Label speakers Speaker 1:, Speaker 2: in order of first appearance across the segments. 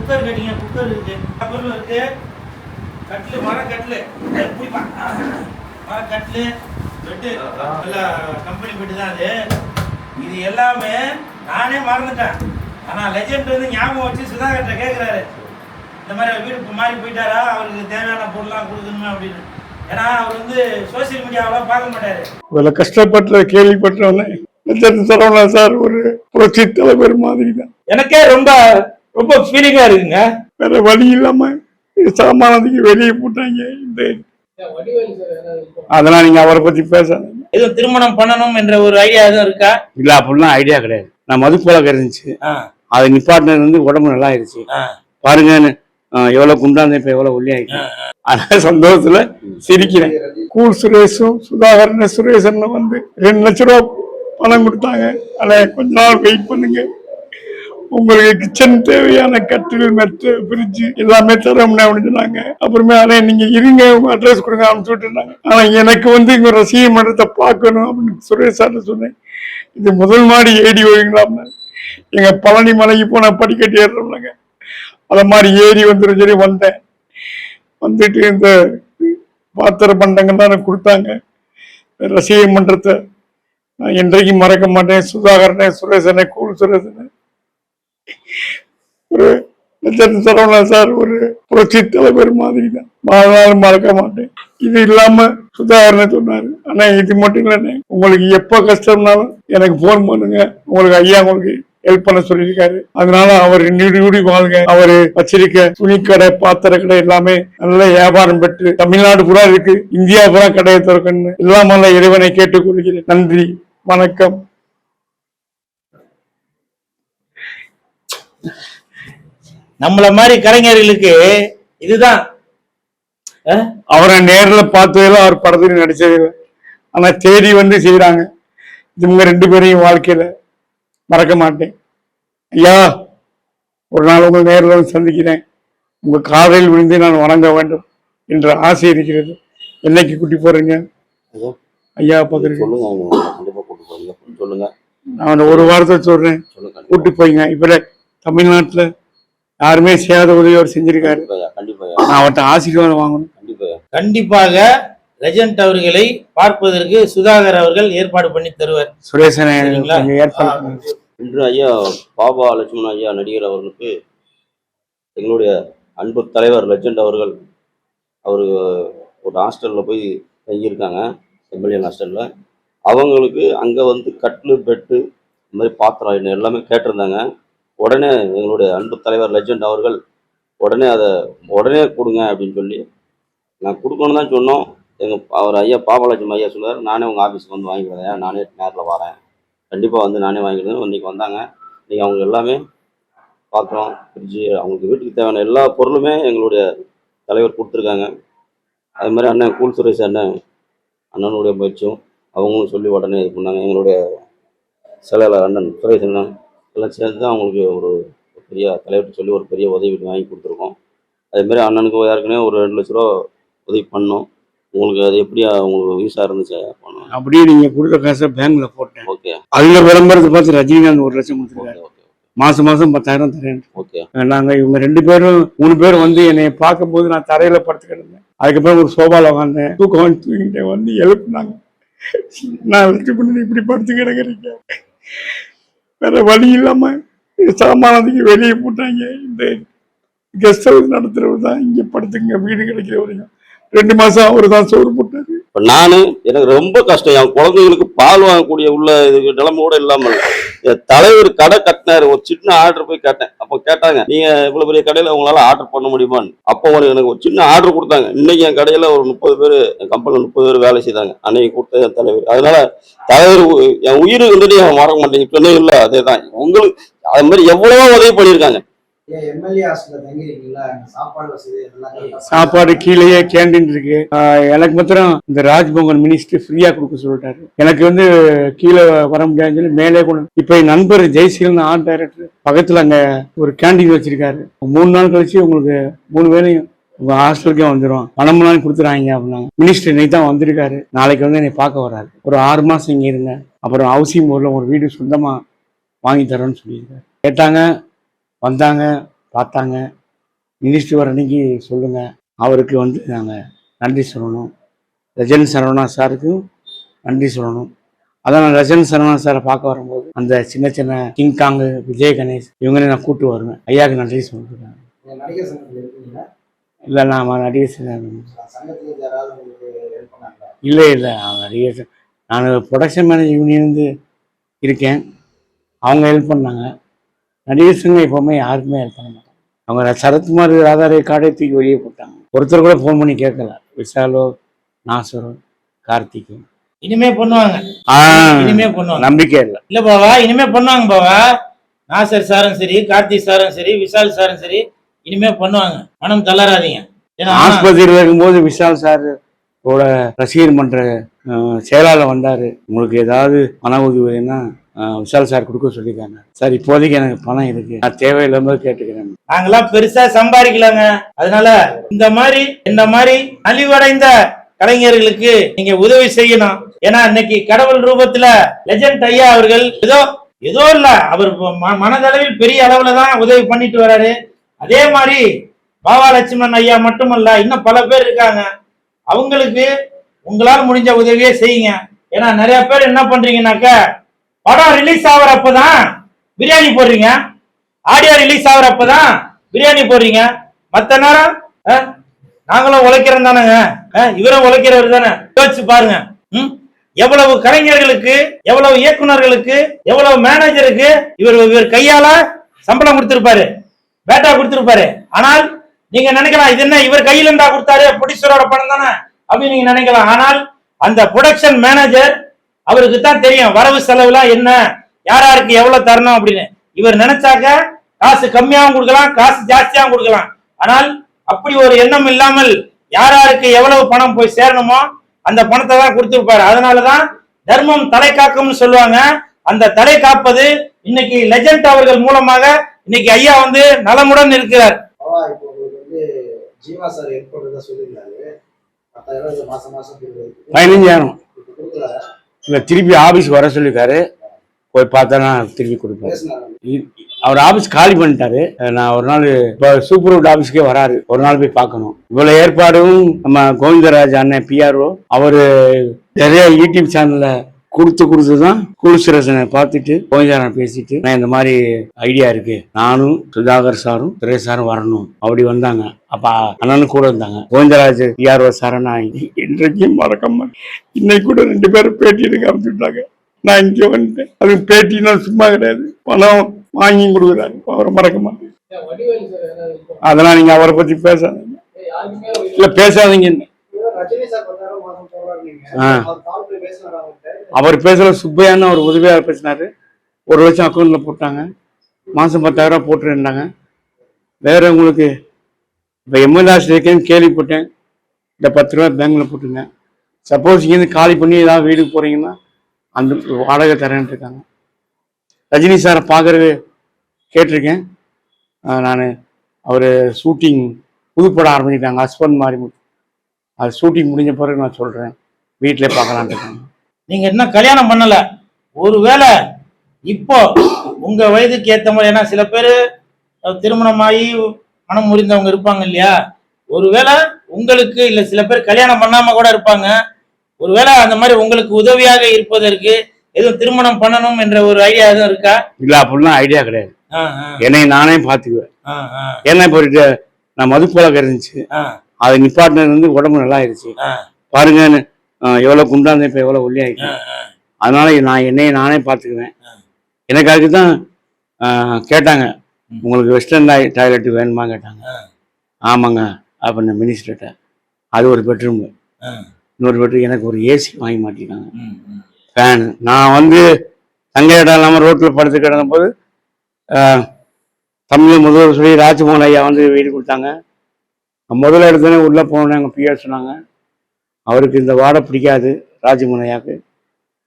Speaker 1: Cooker கட்டிங்க, cooker இருக்கு, பொருள் இருக்கு, கட்லு, மரக்கட்லு, மரக்கட்லு, பெட்டு, கம்பெனி பெட்டு தான் அது. இது எல்லாமே நானே மறந்துட்டேன். ஆனால் லெஜெண்ட் வந்து ஞாபகம் வச்சு சுதாகர்கிட்ட கேட்குறாரு, இந்த மாதிரி வீடு மாறி போயிட்டாரா, அவருக்கு தேவையான பொருள்லாம் கொடுக்கணுமா அப்படின்னு. ஏன்னா அவர் வந்து சோசியல் மீடியாவெல்லாம் பார்க்க மாட்டாரு. இவ்வளோ கஷ்டப்பட்ட கேள்விப்பட்டவனே சரவணன் சார் ஒரு புரட்சி தலைவர் மாதிரி தான். எனக்கே ரொம்ப ரொம்ப ஃபீலிங்கா இருக்குங்க. வேற வழி இல்லாம சாமானத்துக்கு வெளியே போட்டாங்க. இந்த அதெல்லாம் நீங்க அவரை பத்தி பேசாதீங்க. எதுவும் திருமணம் பண்ணணும் என்ற ஒரு ஐடியா எதுவும் இருக்கா? இல்ல, அப்படிலாம் ஐடியா கிடையாது. நான் மதுப்பழக்கம் இருந்துச்சு, அதை நிப்பாட்டினது வந்து உடம்பு நல்லா ஆயிடுச்சு. பாருங்க எவ்வளவு குண்டாந்த இப்ப எவ்வளவு ஒல்லி ஆயிடுச்சு. அதனால சந்தோஷத்துல சிரிக்கிறேன். கூல் சுரேஷும் சுதாகரன் சுரேஷன் வந்து 2 லட்சம் ரூபாய் பணம் கொடுத்தாங்க. அதை கொஞ்ச நாள் வெயிட் பண்ணுங்க, உங்களுக்கு கிச்சன் தேவையான கட்டில், மெத்து, ஃப்ரிட்ஜ் எல்லாமே தரோம்னு அப்படின்னு சொன்னாங்க. அப்புறமே அதை நீங்க இருங்க, உங்க அட்ரஸ் கொடுங்க அப்படின்னு சொல்லிட்டு. ஆனா எனக்கு வந்து இங்க ரசிக மன்றத்தை பார்க்கணும் அப்படின்னு சுரேஷ் சார் சொன்னேன். இது முதல் மாடி ஏடி ஓய்ங்களாம். எங்க பழனி மலைக்கு போனா படிக்கட்டி ஏறுறோம்லங்க, அதை மாதிரி ஏறி வந்துடும் சொல்லி வந்தேன். வந்துட்டு இந்த பாத்திர பண்டங்கள் தான் கொடுத்தாங்க. ரசிக மன்றத்தை நான் என்றைக்கும் மறக்க மாட்டேன். சுதாகரனே, சுரேசனே, கூல் சுரேசனே, ஒரு சரவணன் சார் ஒரு புரட்சி தலைவர் மாதிரி தான். வாழ்நாளும் மறக்க மாட்டேன். இது இல்லாம சுதாகரனை சொன்னாரு, ஆனா இது மட்டும் இல்லைண்ணே, உங்களுக்கு எப்ப கஷ்டம்னாலும் எனக்கு போன் பண்ணுங்க, உங்களுக்கு ஐயா உங்களுக்கு ஹெல்ப் பண்ண சொல்லியிருக்காரு. அதனால அவர் நீடி வாழ்க. அவரு வச்சிருக்க துணிக்கடை, பாத்திர கடை எல்லாமே நல்ல வியாபாரம் பெற்று தமிழ்நாடு பூரா இருக்கு, இந்தியா பூரா கடையை திறக்கணும் எல்லாம் நல்ல இறைவனை கேட்டுக்கொள்கிறேன். நன்றி, வணக்கம். நம்மள மாதிரி கலைஞர்களுக்கு இதுதான். அவரை நேரில் பார்த்ததெல்லாம் அவர் படத்துல நடிச்சதில்லை, ஆனா தேடி வந்து செய்யறாங்க. இவங்க 2 பேரையும் வாழ்க்கையில மறக்க மாட்டேன். ஐயா, ஒரு நாள் உங்கள் நேரில் வந்து சந்திக்கிறேன், உங்க காலில் விழுந்து நான் வணங்க வேண்டும் என்ற ஆசை இருக்கிறது. என்னைக்கு கூட்டி போறீங்க ஐயா? பார்க்குறேன், நான் ஒரு வாரத்தை சொல்றேன், கூட்டி போய்ங்க. இப்ப தமிழ்நாட்டுல யாருமே செய்யாத உதவி அவர் செஞ்சிருக்காரு. நான் அவர்கிட்ட ஆசீர்வாதம் வாங்கணும். கண்டிப்பாக லெஜண்ட் அவர்களை பார்ப்பதற்கு சுதாகர் அவர்கள் ஏற்பாடு பண்ணி தருவார். சுரேசன்
Speaker 2: இன்று ஐயா பாபா லட்சுமண ஐயா நடிகர் அவர்களுக்கு எங்களுடைய அன்பு தலைவர் லெஜண்ட் அவர்கள் ஒரு ஹாஸ்டலில் போய் தங்கியிருக்காங்க, எம்எல்ஏ ஹாஸ்டலில். அவங்களுக்கு அங்கே வந்து கட்லு, பெட்டு, இந்த மாதிரி பாத்திரம் எல்லாமே கேட்டிருந்தாங்க. உடனே எங்களுடைய அன்பு தலைவர் லெஜண்ட் அவர்கள் உடனே கொடுங்க அப்படின்னு சொல்லி நான் கொடுக்கணும் தான் சொன்னோம். அவர் ஐயா பாபா லட்சுமண ஐயா சொல்லுவார், நானே உங்கள் ஆஃபீஸுக்கு வந்து வாங்கிக்கிறேன், நானே நேரில் வரேன், கண்டிப்பாக வந்து நானே வாங்கிக்கிறேன். இன்றைக்கி வந்தாங்க. இன்றைக்கி அவங்க எல்லாமே பாத்திரம், ஃப்ரிட்ஜு, அவங்களுக்கு வீட்டுக்கு தேவையான எல்லா பொருளுமே எங்களுடைய தலைவர் கொடுத்துருக்காங்க. அது மாதிரி அண்ணன் கூல் சுரேஷ் அண்ணனுடைய முயற்சியும் அவங்களும் சொல்லி உடனே இது பண்ணாங்க. எங்களுடைய செயலாளர் அண்ணன் சுரேஷ் அண்ணன் எல்லாம் சேர்ந்து தான் அவங்களுக்கு ஒரு பெரிய தலைவர்கிட்ட சொல்லி ஒரு பெரிய உதவி வாங்கி கொடுத்துருக்கோம். அதேமாதிரி அண்ணனுக்கு ஏற்கனவே ஒரு 2 லட்ச ரூபா உதவி பண்ணோம். உங்களுக்கு அது எப்படியா உங்களுக்கு வீசா இருந்துச்சு?
Speaker 1: அப்படியே நீங்க கொடுத்த காசை பேங்க்ல போட்டேன்.
Speaker 2: ஓகே.
Speaker 1: அதுல விளம்பரத்தை பார்த்து ரஜினிகாந்த் 1 லட்சம் கொடுத்துருக்காரு. மாசம் 10,000 தரேன்.
Speaker 2: ஓகே.
Speaker 1: நாங்க இவங்க 2 பேரும் 3 பேரும் வந்து என்னை பார்க்கும் போது நான் தரையில படுத்து கிடந்தேன். அதுக்கப்புறம் ஒரு சோபால உட்காந்தேன், தூக்கம் தூங்கிட்டேன். வந்து எழுப்புனாங்க, நான் இப்படி படுத்து கிடக்குறீங்க. வேற வழி இல்லாம சாமானத்துக்கு வெளியே போட்டாங்க. இந்த கெஸ்ட் ஹவுஸ் நடத்துறவர் தான் இங்க படுத்துங்க, வீடு கிடைக்கிற வரைக்கும் 2 மாசம் அவரு தான் சோறு போட்டாரு.
Speaker 2: எனக்கு ரொம்ப கஷ்டம். என் குழந்தைகளுக்கு பால் வாங்கக்கூடிய உள்ள இதுக்கு நிலைமை கூட இல்லாமல் என் தலைவர் கடை கட்டினாரு. ஒரு சின்ன ஆர்டர் போய் கேட்டேன். அப்போ கேட்டாங்க, நீங்க இவ்வளவு பெரிய கடையில உங்களால ஆர்டர் பண்ண முடியுமான்னு. அப்போ எனக்கு ஒரு சின்ன ஆர்டர் கொடுத்தாங்க. இன்னைக்கு என் கடையில ஒரு 30 பேர், என் கம்பெனில 30 பேர் வேலை செய்தாங்க. அன்னைக்கு கொடுத்த என் தலைவர். அதனால தலைவர் என் உயிர் வந்துட்டு என் மறக்க மாட்டேங்க. இப்ப இல்லை, அதேதான். உங்களுக்கு அது மாதிரி எவ்வளவோ உதவி பண்ணியிருக்காங்க.
Speaker 1: சாப்பாடு கீழேயே கேண்டீன் இருக்கு. எனக்கு மாத்திரம் இந்த ராஜ்பவன் மினிஸ்டர் ஃப்ரீயா கொடுக்க சொல்லிட்டாரு. எனக்கு வந்து கீழே வர முடியாதுன்னு சொல்லி மேலே கொண்டு. இப்ப என் நண்பர் ஜெய்சீலன் ஆர்ட் டைரக்டர் பக்கத்துல அங்க ஒரு கேண்டீன் வச்சிருக்காரு. 3 நாள் கழிச்சு உங்களுக்கு 3 பேரையும் உங்க ஹாஸ்டலுக்கே வந்துடும், பணம்லாம் கொடுத்துறாங்க அப்படின்னாங்க. மினிஸ்டர் இன்னைக்கு தான் வந்திருக்காரு, நாளைக்கு வந்து என்னை பார்க்க வராரு. ஒரு 6 மாசம் இங்க இருங்க, அப்புறம் ஹவுசிங் போர்டில் ஒரு வீடு சொந்தமா வாங்கி தரோன்னு சொல்லியிருக்காரு. கேட்டாங்க, வந்தாங்க, பார்த்தாங்க. மினிஸ்ட்ரி வர அன்னைக்கு சொல்லுங்கள், அவருக்கு வந்து நாங்கள் நன்றி சொல்லணும். லெஜண்ட் சரவணா சாருக்கும் நன்றி சொல்லணும். அதான் நான் லெஜண்ட் சரவணா சாரை பார்க்க வரும்போது அந்த சின்ன சின்ன கிங்காங்கு, விஜய் கணேஷ் இவங்களே நான் கூப்பிட்டு வருவேன். ஐயாவுக்கு நன்றி சொல்லிருக்காங்க. இல்லை நான் நடிகர் இல்லை நடிகர் நான் ப்ரொடக்ஷன் மேனேஜர் யூனியன் வந்து இருக்கேன். அவங்க ஹெல்ப் பண்ணாங்க. நடிகர் சங்கம் எப்போவுமே யாருக்குமே ஹெல்ப் பண்ண மாட்டாங்க. அவங்க சரத்குமார் ராதாரே கார்டை தூக்கி வெளியே போட்டாங்க. ஒருத்தர் கூட ஃபோன் பண்ணி கேட்கல. விஷாலோ, நாசரோ, கார்த்திக்
Speaker 3: இனிமே பண்ணுவாங்க. இனிமே பண்ணுவாங்க, நம்பிக்கை இல்லை. இல்ல பாவா, இனிமே பண்ணுவாங்க பாவா. நாசர் சாரும் சரி, கார்த்திக் சாரும் சரி, விஷால் சாரும் சரி, இனிமே பண்ணுவாங்க. மனம் தளராதீங்க.
Speaker 1: ஆஸ்பத்திரியில் இருக்கும்போது விஷால் சார் ரசிகர் மன்ற செயலாளர் வந்தாரு. உங்களுக்கு ஏதாவது பண உதவினா விஷால் சார் கொடுக்க சொல்லியிருக்காங்க. சார் இப்போதைக்கு எனக்கு பணம் இருக்கு, நான் தேவையில்லாம கேட்டுக்கிறேன்.
Speaker 3: நாங்களாம் பெருசா சம்பாதிக்கலாங்க. அதனால இந்த மாதிரி நலிவடைந்த கலைஞர்களுக்கு நீங்க உதவி செய்யணும். ஏன்னா இன்னைக்கு கடவுள் ரூபத்துல லெஜண்ட் ஐயா அவர்கள் ஏதோ இல்ல, அவர் மனதளவில் பெரிய அளவுல தான் உதவி பண்ணிட்டு வர்றாரு. அதே மாதிரி பாபா லட்சுமணன் ஐயா மட்டுமல்ல, இன்னும் பல பேர் இருக்காங்க. அவங்களுக்கு உங்களால் முடிஞ்ச உதவியே செய்யுங்க. ஏன்னா நிறைய பேர் என்ன பண்றீங்கன்னாக்க, படம் ரிலீஸ் ஆகுறப்பதான் பிரியாணி போடுறீங்க, ஆடியோ ரிலீஸ் ஆகுறப்பதான் பிரியாணி போடுறீங்க. மத்த நேரம் நாங்களும் உழைக்கிறோம் தானேங்க, இவரும் உழைக்கிறவர் தானே. யோசிச்சு பாருங்க. எவ்வளவு கலைஞர்களுக்கு, எவ்வளவு இயக்குநர்களுக்கு, எவ்வளவு மேனேஜருக்கு இவர் கையால சம்பளம் கொடுத்திருப்பாரு, பேட்டா கொடுத்திருப்பாரு. ஆனால் நீங்க நினைக்கலாம், இது என்ன இவர் கையில இருந்தா கொடுத்தாரு, ப்ரொடியூசரோட பணம் தானே அப்படின்னு நீங்க நினைக்கலாம். ஆனால் அந்த ப்ரொடக்ஷன் மேனேஜர் அவருக்கு தான் தெரியும் வரவு செலவுலாம் என்ன, யாராருக்கு எவ்வளவு தரணும் அப்படின்னு. இவர் நினைச்சாக்க காசு கம்மியாவும் கொடுக்கலாம், காசு ஜாஸ்தியாவும் கொடுக்கலாம். ஆனால் அப்படி ஒரு எண்ணம் இல்லாமல் யாராருக்கு எவ்வளவு பணம் போய் சேரணுமோ அந்த பணத்தை தான் கொடுத்துருப்பாரு. அதனாலதான் தர்மம் தலை காக்கும்னு சொல்லுவாங்க. அந்த தலை காப்பது இன்னைக்கு லெஜண்ட் அவர்கள் மூலமாக இன்னைக்கு ஐயா வந்து நலமுடன் இருக்கிறார்.
Speaker 4: ஜீவா சார் ஏற்படுறதா சொல்லியிருந்தாரு.
Speaker 1: 15,000 இல்ல திருப்பி ஆபீஸ்க்கு வர சொல்லிருக்காரு. போய் பார்த்தா திருப்பி கொடுப்பேன். அவர் ஆபீஸ் காலி பண்ணிட்டாரு. நான் ஒரு நாள் இப்போ சூப்பர்வுட் ஆபீஸ்க்கே வராரு, ஒரு நாள் போய் பார்க்கணும். இவ்வளவு ஏற்பாடும் நம்ம கோவிந்தராஜ் அண்ணன் பிஆர்ஓ அவரு நிறைய யூடியூப் சேனல்ல கொடுத்துதான் குலுசுரசனை பார்த்துட்டு கோவிந்தராஜன் பேசிட்டு, நான் இந்த மாதிரி ஐடியா இருக்கு, நானும் சுதாகர் சாரும் சுரேஷ் சாரும் வரணும் அப்படி வந்தாங்க. அப்ப அண்ணனும் கூட இருந்தாங்க. கோவிந்தராஜ் பிஆர்ஓ சாரை நான் இன்றைக்கும் மறக்காம, இன்னைக்கு கூட 2 பேரும் பேட்டி எடுக்க அமைச்சுட்டாங்க. நான் இங்க வந்துட்டேன். அது பேட்டினா சும்மா கிடையாது, பணம் வாங்கி கொடுக்குறாரு. அவரை மறக்க மாட்டேன். அதெல்லாம் நீங்க அவரை பத்தி பேசாதீங்க, இல்ல பேசாதீங்க. அவர் பேசல, சுப்பையான்னு அவர் உதவியாளர் பேசினாரு. 1 லட்சம் அக்கௌண்ட்ல போட்டாங்க, மாசம் 10,000 போட்டுருந்தாங்க. வேற உங்களுக்கு இப்ப எம்எல்ஏஸ் இருக்கேன்னு கேள்விப்பட்டேன். இந்த 10 ரூபா பேங்க்ல போட்டுங்க. சப்போஸ் இங்கேருந்து காலி பண்ணி ஏதாவது வீடுக்கு போறீங்கன்னா அந்த வாடகை தரேன் இருக்காங்க. ரஜினி சாரை பார்க்கறது கேட்டிருக்கேன் நான். அவர் ஷூட்டிங் புதுப்படம் ஆரம்பிச்சிட்டாங்க, ஹஸ்பண்ட் மாதிரி. அது ஷூட்டிங் முடிஞ்ச பிறகு நான் சொல்றேன், வீட்டிலே பார்க்கலான்ட்டு இருக்காங்க.
Speaker 3: நீங்க என்ன கல்யாணம் பண்ணல, ஒருவேளை இப்போ உங்க வயதுக்கு ஏற்ற மாதிரி, ஏன்னா சில பேர் திருமணமாகி மனம் முறிந்தவங்க இருப்பாங்க இல்லையா, ஒருவேளை உங்களுக்கு இல்ல சில பேர் கல்யாணம் பண்ணாம கூட இருப்பாங்க. ஒருவேளை அந்த மாதிரி உங்களுக்கு உதவியாக இருப்பதற்கு எதுவும் திருமணம் பண்ணணும் என்ற ஒரு ஐடியா எதுவும் இருக்கா?
Speaker 1: இல்ல, அப்படிலாம் ஐடியா கிடையாது. என்னை நானே பாத்துக்குவேன். ஏன்னா இப்போ நான் மதுப்பழக்கம் இருந்துச்சு, அது நிப்பாட்டினது வந்து உடம்பு நல்லா ஆயிடுச்சு. பாருங்க எவ்வளவு குண்டாந்து இப்ப எவ்வளவு ஒல்லி ஆயிடுச்சு. அதனால நான் என்னையை நானே பாத்துக்குவேன். எனக்கு அதுக்குதான் கேட்டாங்க, உங்களுக்கு வெஸ்டர்ன் டாய்லெட் வேணுமா கேட்டாங்க. ஆமாங்க அப்படின்னு மினிஸ்டர்கிட்ட. அது ஒரு பெட்ரூம், இன்னொரு பெட்ரூம். எனக்கு ஒரு ஏசி வாங்கி மாட்டிட்டாங்க, ஃபேனு. நான் வந்து தங்க இடம் இல்லாமல் ரோட்டில் படுத்து கிடந்த போது தமிழ் முதல்வர் சொல்லி ராஜ்மோகன் ஐயா வந்து வீடு கொடுத்தாங்க. முதல்ல எடுத்தோடனே உள்ளே போனோன்னு எங்கள் பிஆர் சொன்னாங்க, அவருக்கு இந்த வாடை பிடிக்காது ராஜ்மோகன் ஐயாவுக்கு,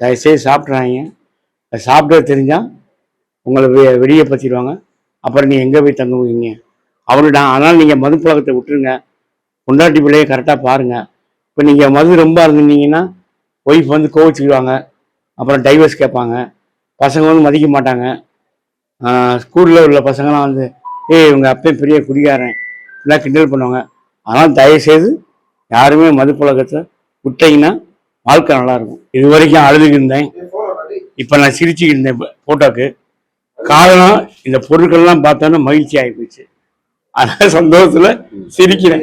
Speaker 1: தயவுசெய்து சாப்பிட்றாங்க, சாப்பிட தெரிஞ்சால் உங்களை வெளியே பற்றிடுவாங்க, அப்புறம் நீ எங்கே போய் தங்குவீங்க அவருடா. அதனால் நீங்கள் மது பழக்கத்தை விட்டுருங்க, பொண்டாட்டி பிள்ளையை கரெக்டாக பாருங்கள். இப்போ நீங்கள் மது ரொம்ப இருந்தீங்கன்னா ஒய்ஃப் வந்து கோவிச்சுக்கிடுவாங்க, அப்புறம் டைவர்ஸ் கேட்பாங்க, பசங்க வந்து மதிக்க மாட்டாங்க. ஸ்கூலில் உள்ள பசங்களாம் வந்து ஏய் இவங்க அப்பன் பெரிய குடிகாரன் எல்லாம் கிண்டல் பண்ணுவாங்க. அதனால் தயவுசெய்து யாருமே மது பழக்கத்தை விட்டீங்கன்னா வாழ்க்கை நல்லா இருக்கும். இது வரைக்கும் அழுதுகிட்டு இருந்தேன், இப்போ நான் சிரிச்சுக்கிட்டு இருந்தேன் ஃபோட்டோக்கு. காரணம் இந்த பொருட்கள்லாம் பார்த்தோன்னா மகிழ்ச்சி ஆகி போச்சு. அதனால் சந்தோஷத்தில் சிரிக்கிறேன்.